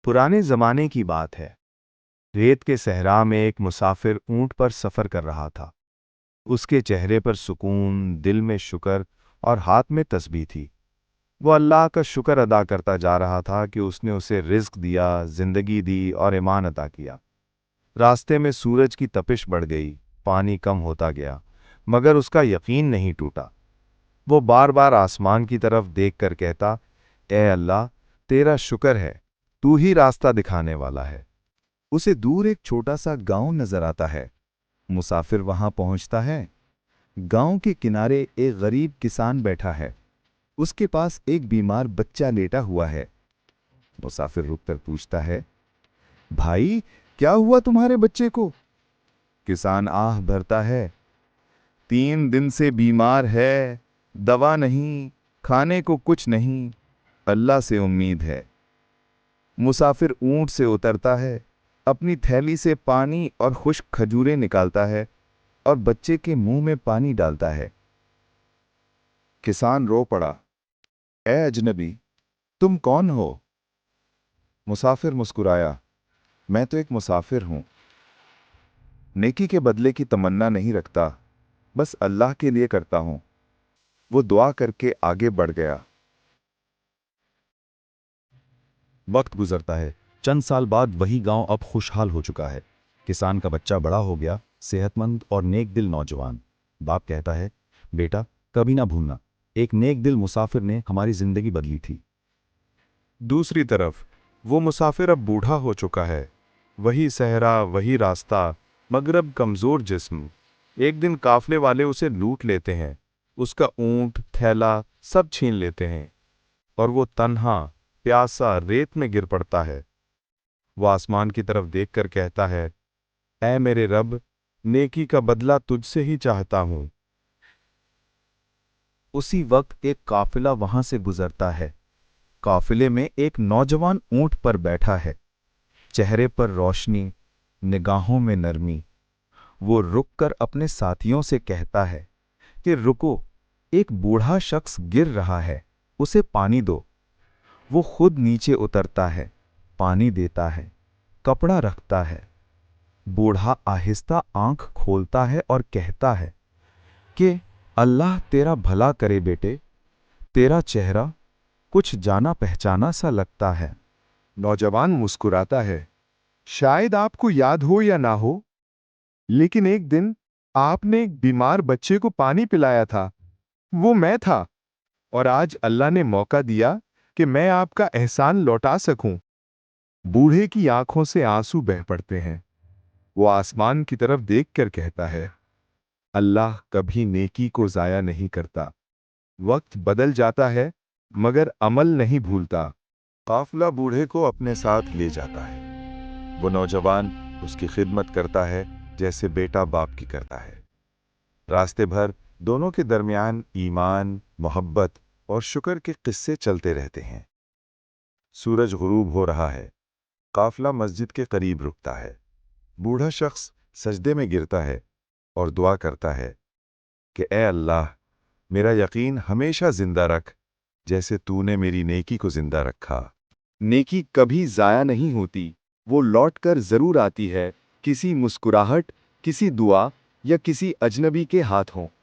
पुराने जमाने की बात है। रेत के सहरा में एक मुसाफिर ऊंट पर सफर कर रहा था। उसके चेहरे पर सुकून, दिल में शुक्र और हाथ में तस्बीह थी। वो अल्लाह का शुक्र अदा करता जा रहा था कि उसने उसे रिज्क दिया, जिंदगी दी और ईमान अता किया। रास्ते में सूरज की तपिश बढ़ गई, पानी कम होता गया, मगर उसका यकीन नहीं टूटा। वो बार बार आसमान की तरफ देखकर कहता, ए अल्लाह, तेरा शुक्र है, तू ही रास्ता दिखाने वाला है। उसे दूर एक छोटा सा गांव नजर आता है। मुसाफिर वहां पहुंचता है। गांव के किनारे एक गरीब किसान बैठा है। उसके पास एक बीमार बच्चा लेटा हुआ है। मुसाफिर रुककर पूछता है, भाई, क्या हुआ तुम्हारे बच्चे को? किसान आह भरता है, 3 दिन से बीमार है, दवा नहीं, खाने को कुछ नहीं, अल्लाह से उम्मीद है। मुसाफिर ऊंट से उतरता है, अपनी थैली से पानी और खुश्क खजूरें निकालता है और बच्चे के मुंह में पानी डालता है। किसान रो पड़ा, ए अजनबी, तुम कौन हो? मुसाफिर मुस्कुराया, मैं तो एक मुसाफिर हूं। नेकी के बदले की तमन्ना नहीं रखता, बस अल्लाह के लिए करता हूं। वो दुआ करके आगे बढ़ गया। वक्त गुजरता है। चंद साल बाद वही गांव अब खुशहाल हो चुका है। किसान का बच्चा बड़ा हो गया, सेहतमंद और नेक दिल नौजवान। बाप कहता है, बेटा, कभी ना भूलना, एक नेक दिल मुसाफिर ने हमारी जिंदगी बदली थी। दूसरी तरफ वो मुसाफिर अब बूढ़ा हो चुका है। वही सहरा, वही रास्ता, मगर अब कमजोर जिस्म। एक दिन काफले वाले उसे लूट लेते हैं। उसका ऊंट, थैला सब छीन लेते हैं और वो तन्हा, प्यासा रेत में गिर पड़ता है। वो आसमान की तरफ देखकर कहता है, ऐ मेरे रब, नेकी का बदला तुझसे ही चाहता हूं। उसी वक्त एक काफिला वहां से गुजरता है। काफिले में एक नौजवान ऊंट पर बैठा है। चेहरे पर रोशनी, निगाहों में नरमी। वो रुककर अपने साथियों से कहता है कि रुको, एक बूढ़ा शख्स गिर रहा है, उसे पानी दो। वो खुद नीचे उतरता है, पानी देता है, कपड़ा रखता है। बूढ़ा आहिस्ता आंख खोलता है और कहता है कि अल्लाह तेरा भला करे बेटे, तेरा चेहरा कुछ जाना पहचाना सा लगता है। नौजवान मुस्कुराता है, शायद आपको याद हो या ना हो, लेकिन एक दिन आपने एक बीमार बच्चे को पानी पिलाया था। वो मैं था, और आज अल्लाह ने मौका दिया कि मैं आपका एहसान लौटा सकूं। बूढ़े की आंखों से आंसू बह पड़ते हैं। वो आसमान की तरफ देखकर कहता है, अल्लाह कभी नेकी को जाया नहीं करता। वक्त बदल जाता है, मगर अमल नहीं भूलता। काफिला बूढ़े को अपने साथ ले जाता है। वो नौजवान उसकी खिदमत करता है जैसे बेटा बाप की करता है। रास्ते भर दोनों के दरमियान ईमान, मोहब्बत और शुक्र के किस्से चलते रहते हैं। सूरज गुरूब हो रहा है। काफिला मस्जिद के करीब रुकता है। बूढ़ा शख्स सजदे में गिरता है और दुआ करता है कि ए अल्लाह, मेरा यकीन हमेशा जिंदा रख, जैसे तूने मेरी नेकी को जिंदा रखा। नेकी कभी जाया नहीं होती, वो लौट कर जरूर आती है, किसी मुस्कुराहट, किसी दुआ या किसी अजनबी के हाथों।